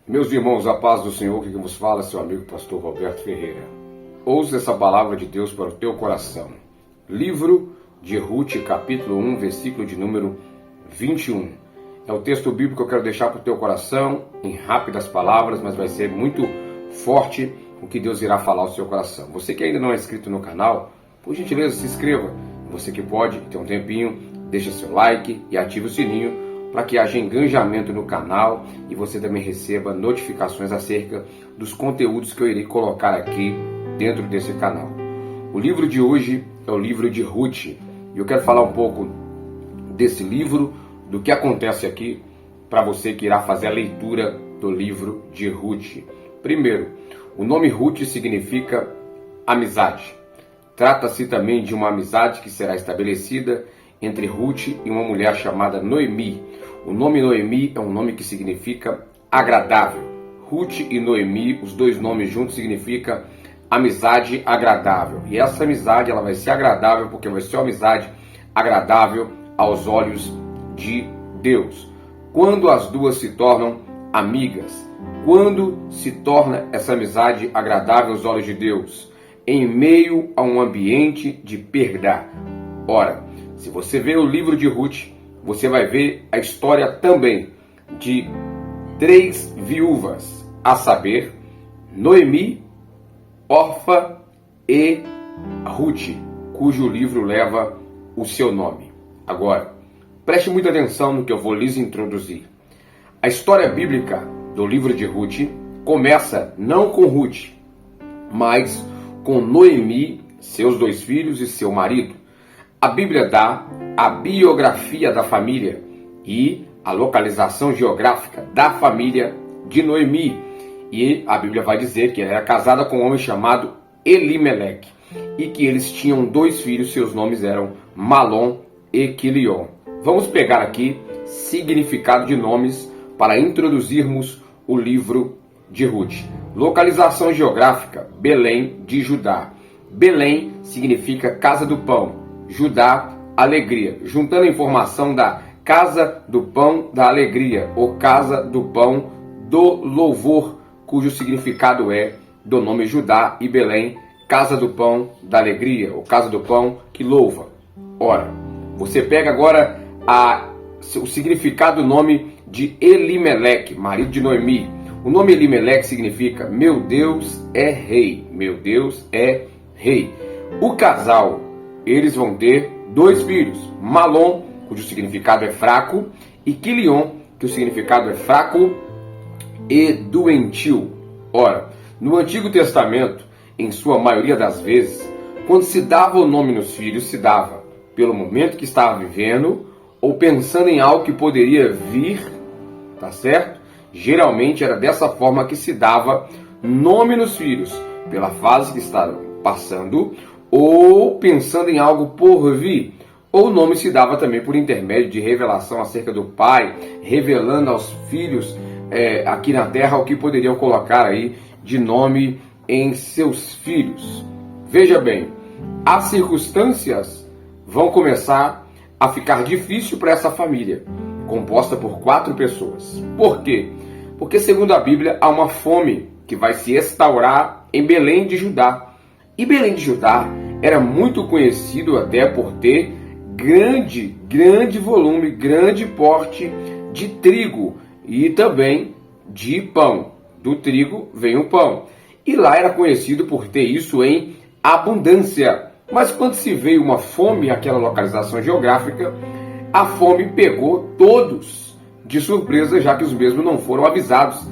Meus irmãos, a paz do Senhor, que vos fala, seu amigo pastor Roberto Ferreira. Ouça essa palavra de Deus para o teu coração. Livro de Ruth, capítulo 1, versículo de número 21. É o texto bíblico que eu quero deixar para o teu coração, em rápidas palavras, mas vai ser muito forte o que Deus irá falar ao seu coração. Você que ainda não é inscrito no canal, por gentileza, se inscreva. Você que pode, tem um tempinho, deixa seu like e ative o sininho, para que haja engajamento no canal e você também receba notificações acerca dos conteúdos que eu irei colocar aqui dentro desse canal. O livro de hoje é o livro de Ruth, e eu quero falar um pouco desse livro, do que acontece aqui, para você que irá fazer a leitura do livro de Ruth. Primeiro, o nome Ruth significa amizade. Trata-se também de uma amizade que será estabelecida entre Ruth e uma mulher chamada Noemi. O nome Noemi é um nome que significa agradável. Ruth e Noemi, os dois nomes juntos, significam amizade agradável. E essa amizade ela vai ser agradável porque vai ser uma amizade agradável aos olhos de Deus. Quando as duas se tornam amigas, quando se torna essa amizade agradável aos olhos de Deus, em meio a um ambiente de perda. Ora, se você ver o livro de Ruth, você vai ver a história também de 3 viúvas, a saber, Noemi, Orfa e Ruth, cujo livro leva o seu nome. Agora, preste muita atenção no que eu vou lhes introduzir. A história bíblica do livro de Ruth começa não com Ruth, mas com Noemi, seus 2 filhos e seu marido. A Bíblia dá a biografia da família e a localização geográfica da família de Noemi. E a Bíblia vai dizer que ela era casada com um homem chamado Elimeleque e que eles tinham 2 filhos, seus nomes eram Malom e Quilion. Vamos pegar aqui significado de nomes para introduzirmos o livro de Ruth. Localização geográfica, Belém de Judá. Belém significa casa do pão. Judá, alegria. Juntando a informação da casa do pão da alegria, ou casa do pão do louvor, cujo significado é do nome Judá e Belém, casa do pão da alegria, ou casa do pão que louva. Ora, você pega agora o significado do nome de Elimeleque, marido de Noemi. O nome Elimeleque significa meu Deus é rei, meu Deus é rei. O casal, eles vão ter 2 filhos, Malom, cujo significado é fraco, e Quilion, que o significado é fraco e doentio. Ora, no Antigo Testamento, em sua maioria das vezes, quando se dava o nome nos filhos, se dava pelo momento que estava vivendo ou pensando em algo que poderia vir, tá certo? Geralmente era dessa forma que se dava nome nos filhos, pela fase que estavam passando, ou pensando em algo por vir. Ou o nome se dava também por intermédio de revelação acerca do pai, revelando aos filhos aqui na terra o que poderiam colocar aí de nome em seus filhos. Veja bem, as circunstâncias vão começar a ficar difícil para essa família, composta por 4 pessoas. Por quê? Porque segundo a Bíblia há uma fome que vai se instaurar em Belém de Judá. E Belém de Judá era muito conhecido até por ter grande volume, grande porte de trigo e também de pão. Do trigo vem o pão. E lá era conhecido por ter isso em abundância. Mas quando se veio uma fome àquela localização geográfica, a fome pegou todos de surpresa, já que os mesmos não foram avisados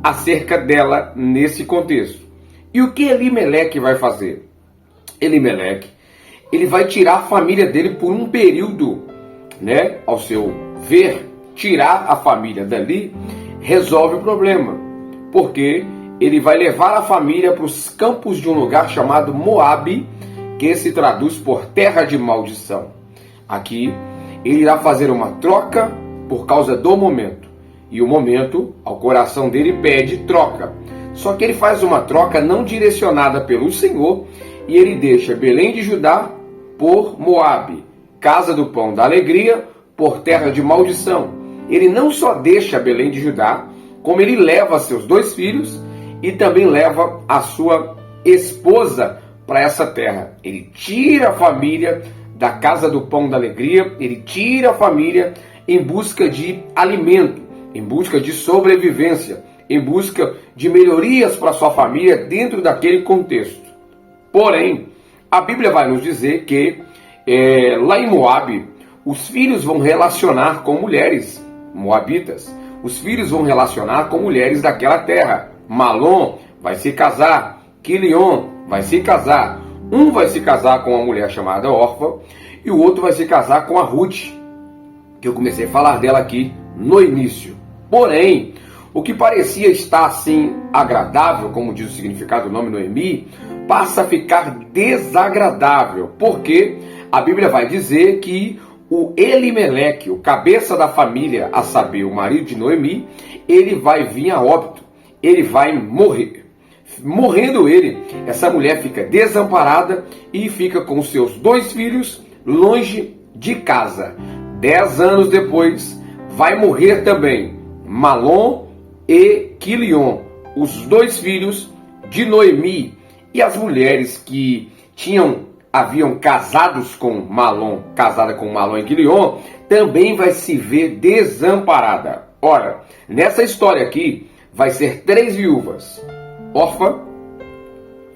acerca dela nesse contexto. E o que Elimeleque vai fazer? Elimeleque, ele vai tirar a família dele por um período, né? Ao seu ver, tirar a família dali resolve o problema, porque ele vai levar a família para os campos de um lugar chamado Moabe, que se traduz por terra de maldição. Aqui, ele irá fazer uma troca por causa do momento, e o momento, ao coração dele, pede troca. Só que ele faz uma troca não direcionada pelo Senhor, e ele deixa Belém de Judá por Moabe, casa do pão da alegria, por terra de maldição. Ele não só deixa Belém de Judá, como ele leva seus 2 filhos e também leva a sua esposa para essa terra. Ele tira a família da casa do pão da alegria, ele tira a família em busca de alimento, em busca de sobrevivência, em busca de melhorias para sua família dentro daquele contexto. Porém, a Bíblia vai nos dizer que lá em Moabe, os filhos vão relacionar com mulheres moabitas. Os filhos vão relacionar com mulheres daquela terra. Malom vai se casar, Quilion vai se casar. Um vai se casar com uma mulher chamada Orfa e o outro vai se casar com a Ruth, que eu comecei a falar dela aqui no início. Porém, o que parecia estar assim agradável, como diz o significado do nome Noemi, passa a ficar desagradável, porque a Bíblia vai dizer que o Elimeleque, o cabeça da família, a saber, o marido de Noemi, ele vai vir a óbito, ele vai morrer. Morrendo ele, essa mulher fica desamparada e fica com seus 2 filhos longe de casa. 10 anos depois, vai morrer também Malom e Quilion, os 2 filhos de Noemi. E as mulheres que haviam casados com Malom, casada com Malom e Quilion, também vai se ver desamparada. Ora, nessa história aqui, vai ser 3 viúvas: Orfa,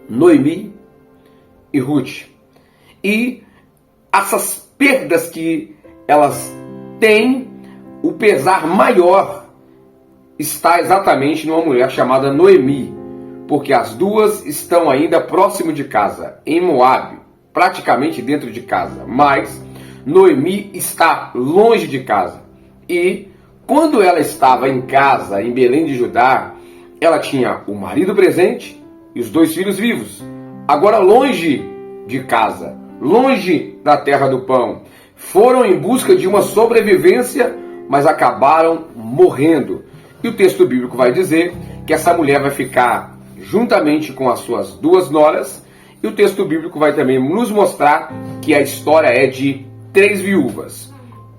Noemi e Ruth. E essas perdas que elas têm, o pesar maior está exatamente numa mulher chamada Noemi, porque as duas estão ainda próximo de casa, em Moabe, praticamente dentro de casa, mas Noemi está longe de casa. E quando ela estava em casa, em Belém de Judá, ela tinha o marido presente e os 2 filhos vivos. Agora longe de casa, longe da terra do pão. Foram em busca de uma sobrevivência, mas acabaram morrendo. E o texto bíblico vai dizer que essa mulher vai ficar juntamente com as suas 2 noras. E o texto bíblico vai também nos mostrar que a história é de 3 viúvas.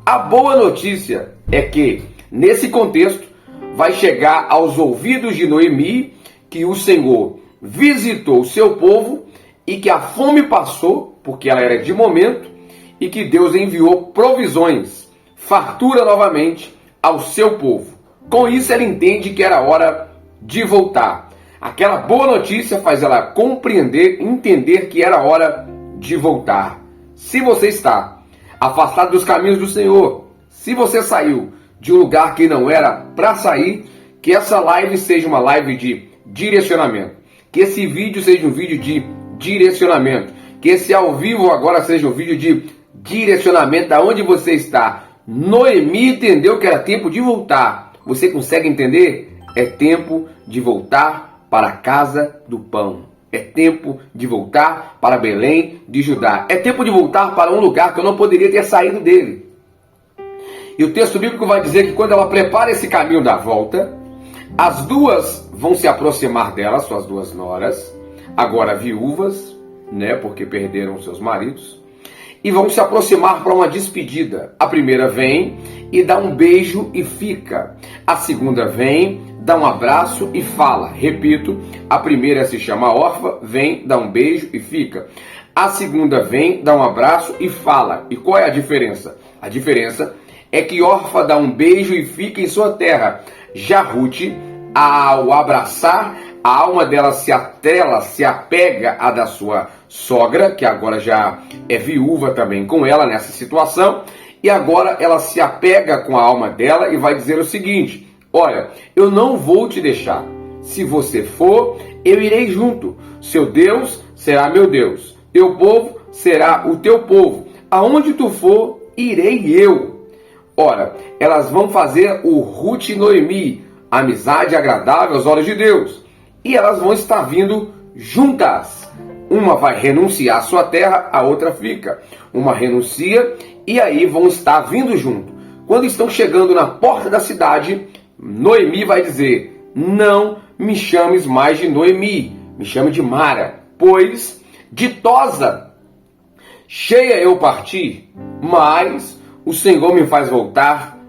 A boa notícia é que, nesse contexto, vai chegar aos ouvidos de Noemi que o Senhor visitou o seu povo e que a fome passou, porque ela era de momento, e que Deus enviou provisões, fartura novamente ao seu povo. Com isso ela entende que era hora de voltar. Aquela boa notícia faz ela compreender, entender que era hora de voltar. Se você está afastado dos caminhos do Senhor, se você saiu de um lugar que não era para sair, que essa live seja uma live de direcionamento. Que esse vídeo seja um vídeo de direcionamento. Que esse ao vivo agora seja um vídeo de direcionamento aonde você está. Noemi entendeu que era tempo de voltar. Você consegue entender? É tempo de voltar para a casa do pão. É tempo de voltar para Belém de Judá. É tempo de voltar para um lugar que eu não poderia ter saído dele. E o texto bíblico vai dizer que quando ela prepara esse caminho da volta, as 2 vão se aproximar dela, suas 2 noras, agora viúvas, porque perderam seus maridos, e vão se aproximar para uma despedida. A primeira vem e dá um beijo e fica. A segunda vem, dá um abraço e fala. Repito, a primeira se chama Orfa, vem, dá um beijo e fica. A segunda vem, dá um abraço e fala. E qual é a diferença? A diferença é que Orfa dá um beijo e fica em sua terra. Já Ruth, ao abraçar, a alma dela se apega à da sua sogra, que agora já é viúva também com ela nessa situação, e agora ela se apega com a alma dela e vai dizer o seguinte: olha, eu não vou te deixar. Se você for, eu irei junto. Seu Deus será meu Deus. Teu povo será o teu povo. Aonde tu for, irei eu. Ora, elas vão fazer o Ruth e Noemi, amizade agradável aos olhos de Deus. E elas vão estar vindo juntas. Uma vai renunciar à sua terra, a outra fica. Uma renuncia e aí vão estar vindo junto. Quando estão chegando na porta da cidade, Noemi vai dizer: não me chames mais de Noemi, me chame de Mara, pois ditosa, cheia eu parti, mas o Senhor me faz voltar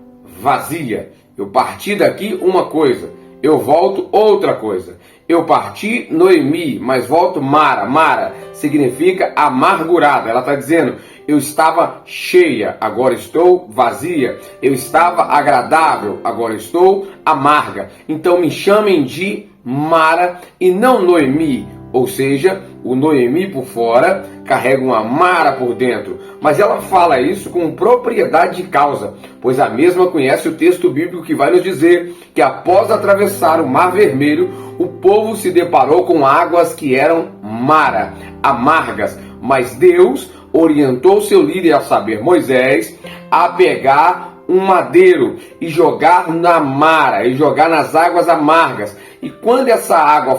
vazia. Eu parti daqui uma coisa, eu volto outra coisa. Eu parti Noemi, mas volto Mara. Mara significa amargurada. Ela está dizendo, eu estava cheia, agora estou vazia. Eu estava agradável, agora estou amarga. Então me chamem de Mara e não Noemi. Ou seja, o Noemi por fora carrega uma Mara por dentro. Mas ela fala isso com propriedade de causa, pois a mesma conhece o texto bíblico que vai nos dizer que após atravessar o Mar Vermelho, o povo se deparou com águas que eram Mara, amargas. Mas Deus orientou seu líder, a saber, Moisés, a pegar um madeiro e jogar na Mara, e jogar nas águas amargas. E quando essa água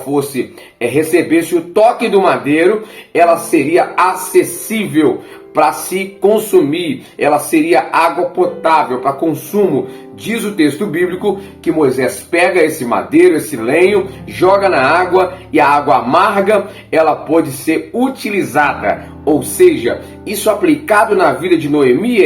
recebesse o toque do madeiro, ela seria acessível para se consumir, ela seria água potável para consumo. Diz o texto bíblico que Moisés pega esse madeiro, esse lenho, joga na água e a água amarga, ela pode ser utilizada. Ou seja, isso aplicado na vida de Noemi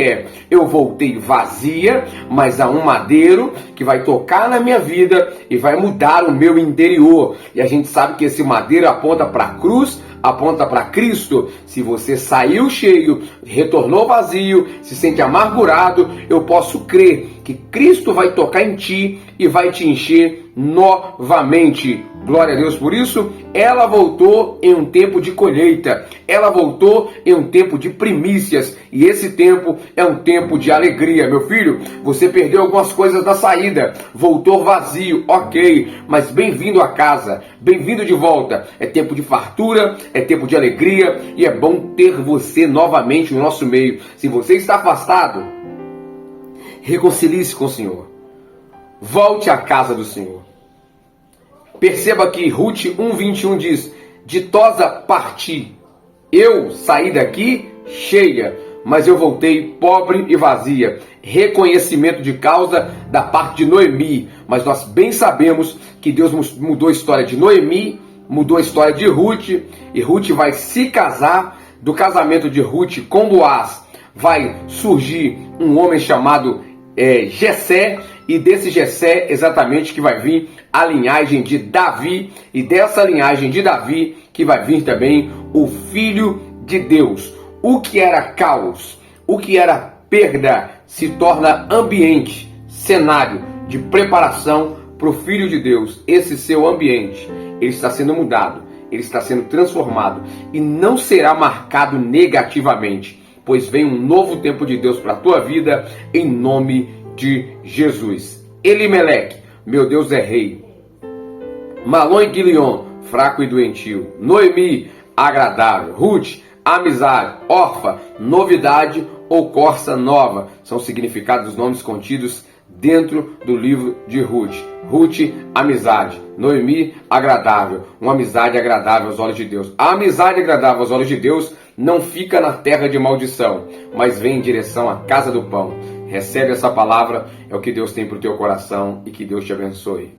eu voltei vazia, mas há um madeiro que vai tocar na minha vida e vai mudar o meu interior. E a gente sabe que esse madeiro aponta para a cruz, aponta para Cristo. Se você saiu cheio, retornou vazio, se sente amargurado, eu posso crer que Cristo vai tocar em ti e vai te encher novamente. Glória a Deus por isso. Ela voltou em um tempo de colheita, ela voltou em um tempo de primícias, e esse tempo é um tempo de alegria. Meu filho, você perdeu algumas coisas na saída, voltou vazio, ok, mas bem-vindo a casa, bem-vindo de volta. É tempo de fartura, é tempo de alegria, e é bom ter você novamente no nosso meio. Se você está afastado, reconcilie-se com o Senhor, volte à casa do Senhor. Perceba que Ruth 1:21 diz, ditosa parti, eu saí daqui cheia, mas eu voltei pobre e vazia. Reconhecimento de causa da parte de Noemi, mas nós bem sabemos que Deus mudou a história de Noemi, mudou a história de Ruth, e Ruth vai se casar. Do casamento de Ruth com Boaz vai surgir um homem chamado Jessé, e desse Jessé exatamente que vai vir a linhagem de Davi, e dessa linhagem de Davi que vai vir também o Filho de Deus. O que era caos, o que era perda, se torna ambiente, cenário de preparação para o Filho de Deus. Esse seu ambiente, ele está sendo mudado, ele está sendo transformado, e não será marcado negativamente, pois vem um novo tempo de Deus para a tua vida, em nome de Jesus. Elimeleque, meu Deus é rei. Malon e Guilion, fraco e doentio. Noemi, agradável. Ruth, amizade. Orfa, novidade ou corça nova. São significados dos nomes contidos dentro do livro de Ruth. Ruth, amizade. Noemi, agradável. Uma amizade agradável aos olhos de Deus. A amizade agradável aos olhos de Deus não fica na terra de maldição, mas vem em direção à casa do pão. Recebe essa palavra, é o que Deus tem para o teu coração, e que Deus te abençoe.